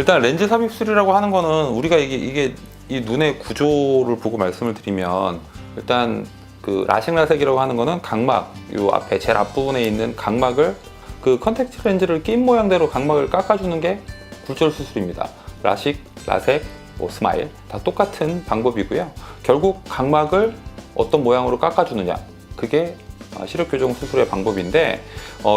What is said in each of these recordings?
일단 렌즈 삽입술이라고 하는 거는 우리가 이게 이 눈의 구조를 보고 말씀을 드리면, 일단 그 라식 라섹이라고 하는 거는 각막, 요 앞에 제일 앞부분에 있는 각막을, 그 컨택트 렌즈를 낀 모양대로 각막을 깎아주는 게 굴절 수술입니다. 라식, 라섹, 스마일 다 똑같은 방법이고요. 결국 각막을 어떤 모양으로 깎아주느냐, 그게 시력 교정 수술의 방법인데,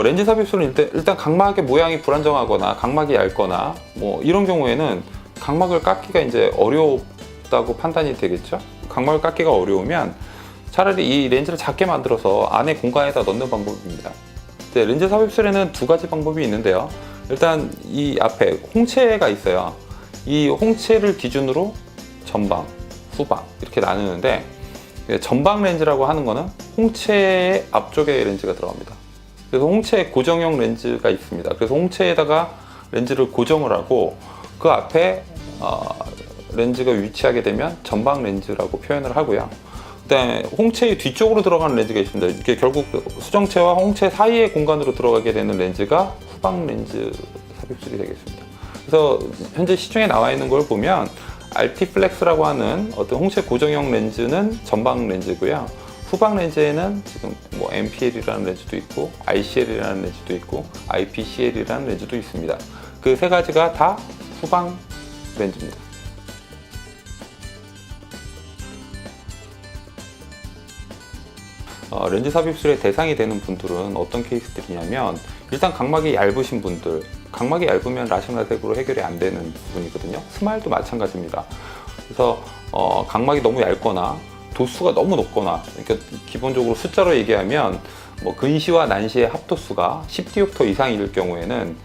렌즈 삽입술은 일단 각막의 모양이 불안정하거나 각막이 얇거나 뭐 이런 경우에는 각막을 깎기가 이제 어렵다고 판단이 되겠죠. 각막을 깎기가 어려우면 차라리 이 렌즈를 작게 만들어서 안에 공간에다 넣는 방법입니다. 네, 렌즈 삽입술에는 두 가지 방법이 있는데요. 일단 이 앞에 홍채가 있어요. 이 홍채를 기준으로 전방, 후방 이렇게 나누는데, 전방 렌즈라고 하는 거는 홍채의 앞쪽에 렌즈가 들어갑니다. 그래서 홍채 고정형 렌즈가 있습니다. 그래서 홍채에다가 렌즈를 고정을 하고 그 앞에 렌즈가 위치하게 되면 전방 렌즈라고 표현을 하고요. 그다음에 홍채의 뒤쪽으로 들어가는 렌즈가 있습니다. 이게 결국 수정체와 홍채 사이의 공간으로 들어가게 되는 렌즈가 후방 렌즈 삽입술이 되겠습니다. 그래서 현재 시중에 나와 있는 걸 보면 알티플렉스라고 하는 어떤 홍채 고정형 렌즈는 전방 렌즈고요. 후방 렌즈에는 지금 뭐 MPL이라는 렌즈도 있고 ICL이라는 렌즈도 있고 IPCL이라는 렌즈도 있습니다. 그 세 가지가 다 후방 렌즈입니다. 렌즈 삽입술의 대상이 되는 분들은 어떤 케이스들이냐면, 일단 각막이 얇으신 분들, 각막이 얇으면 라식 라섹으로 해결이 안 되는 부분이거든요. 스마일도 마찬가지입니다. 그래서 각막이 너무 얇거나 도수가 너무 높거나, 그러니까 기본적으로 숫자로 얘기하면 뭐 근시와 난시의 합도수가 10디옵터 이상일 경우에는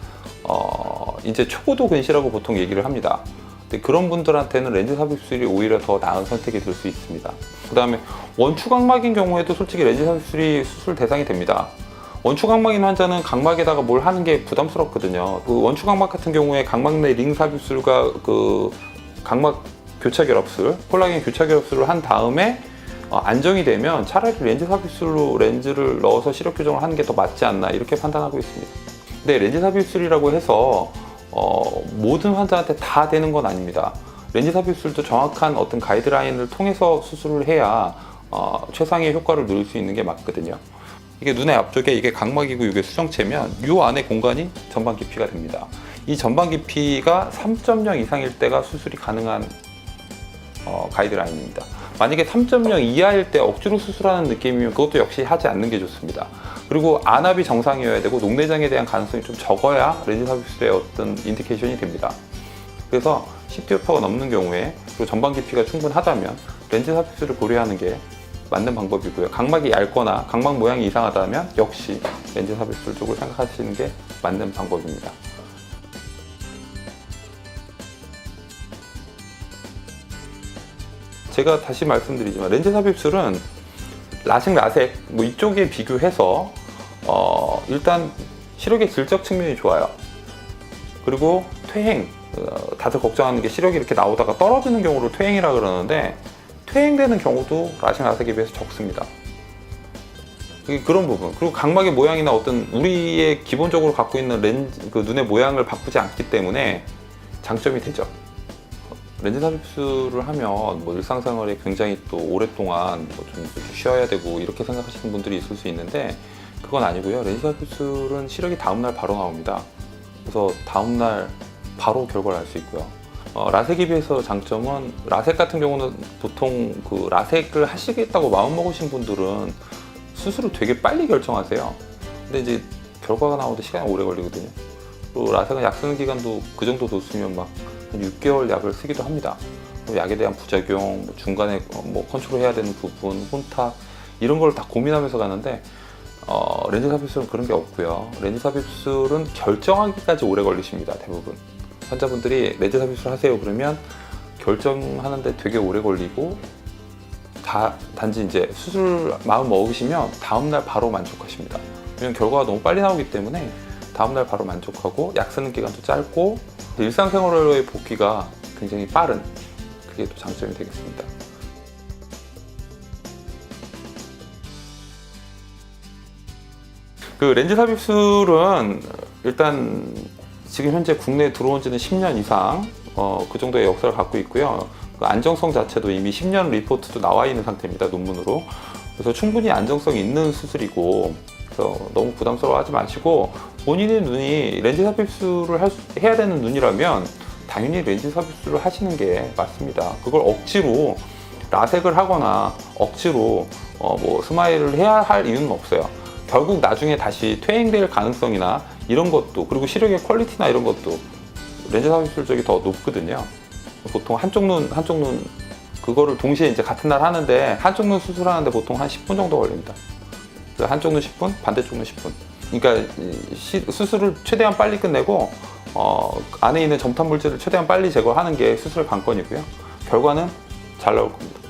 이제 초고도 근시라고 보통 얘기를 합니다. 근데 그런 분들한테는 렌즈 삽입술이 오히려 더 나은 선택이 될 수 있습니다. 그 다음에 원추각막인 경우에도 솔직히 렌즈 삽입술이 수술 대상이 됩니다. 원추각막인 환자는 각막에다가 뭘 하는 게 부담스럽거든요. 그 원추각막 같은 경우에 각막 내 링 삽입술과 그 각막 교차결합술, 콜라겐 교차결합술을 한 다음에 안정이 되면 차라리 렌즈 삽입술로 렌즈를 넣어서 시력 교정을 하는 게 더 맞지 않나, 이렇게 판단하고 있습니다. 근데 렌즈 삽입술이라고 해서 모든 환자한테 다 되는 건 아닙니다. 렌즈 삽입술도 정확한 어떤 가이드라인을 통해서 수술을 해야 최상의 효과를 누릴 수 있는 게 맞거든요. 이게 눈의 앞쪽에 이게 각막이고 이게 수정체면 이 안에 공간이 전방 깊이가 됩니다. 이 전방 깊이가 3.0 이상일 때가 수술이 가능한 가이드라인입니다. 만약에 3.0 이하일 때 억지로 수술하는 느낌이면 그것도 역시 하지 않는 게 좋습니다. 그리고 안압이 정상이어야 되고 녹내장에 대한 가능성이 좀 적어야 렌즈 삽입술의 어떤 인디케이션이 됩니다. 그래서 10디오퍼가 넘는 경우에, 그리고 전방 깊이가 충분하다면 렌즈 삽입술을 고려하는 게 맞는 방법이고요. 각막이 얇거나 각막 모양이 이상하다면 역시 렌즈 삽입술 쪽을 생각하시는 게 맞는 방법입니다. 제가 다시 말씀드리지만 렌즈 삽입술은 라식, 라섹 뭐 이쪽에 비교해서 일단 시력의 질적 측면이 좋아요. 그리고 퇴행, 다들 걱정하는 게 시력이 이렇게 나오다가 떨어지는 경우를 퇴행이라 그러는데, 퇴행되는 경우도 라식, 라섹에 비해서 적습니다. 그런 부분, 그리고 각막의 모양이나 어떤 우리의 기본적으로 갖고 있는 렌즈, 그 눈의 모양을 바꾸지 않기 때문에 장점이 되죠. 렌즈 삽입술을 하면 뭐 일상생활에 굉장히 또 오랫동안 뭐 좀 쉬어야 되고 이렇게 생각하시는 분들이 있을 수 있는데, 그건 아니고요. 렌즈 삽입술은 시력이 다음날 바로 나옵니다. 그래서 다음날 바로 결과를 알 수 있고요. 라섹에 비해서 장점은, 라섹 같은 경우는 보통 그 라섹을 하시겠다고 마음먹으신 분들은 수술을 되게 빨리 결정하세요. 근데 이제 결과가 나오는데 시간이 오래 걸리거든요. 그리고 라섹은 약 쓰는 기간도 그 정도 뒀으면 막 한 6개월 약을 쓰기도 합니다. 약에 대한 부작용, 중간에 뭐 컨트롤해야 되는 부분, 혼탁 이런 걸 다 고민하면서 가는데, 렌즈 삽입술은 그런 게 없고요. 렌즈 삽입술은 결정하기까지 오래 걸리십니다. 대부분 환자분들이 렌즈 삽입술 하세요 그러면 결정하는데 되게 오래 걸리고, 단지 이제 수술 마음 먹으시면 다음날 바로 만족하십니다. 왜냐면 결과가 너무 빨리 나오기 때문에 다음날 바로 만족하고, 약 쓰는 기간도 짧고 일상생활로의 복귀가 굉장히 빠른, 그게 또 장점이 되겠습니다. 그 렌즈 삽입술은 일단 지금 현재 국내에 들어온 지는 10년 이상 그 정도의 역사를 갖고 있고요. 그 안정성 자체도 이미 10년 리포트도 나와 있는 상태입니다. 논문으로. 그래서 충분히 안정성이 있는 수술이고, 그래서 너무 부담스러워하지 마시고, 본인의 눈이 렌즈 삽입술을 해야 되는 눈이라면 당연히 렌즈 삽입술을 하시는 게 맞습니다. 그걸 억지로 라섹을 하거나 억지로 뭐 스마일을 해야 할 이유는 없어요. 결국 나중에 다시 퇴행될 가능성이나 이런 것도, 그리고 시력의 퀄리티나 이런 것도 렌즈 삽입술 쪽이 더 높거든요. 보통 한쪽 눈 그거를 동시에 이제 같은 날 하는데, 한쪽 눈 수술하는데 보통 한 10분 정도 걸립니다. 한쪽 눈 10분, 반대쪽 눈 10분. 그러니까 수술을 최대한 빨리 끝내고 안에 있는 점탑 물질을 최대한 빨리 제거하는 게 수술의 관건이고요. 결과는 잘 나올 겁니다.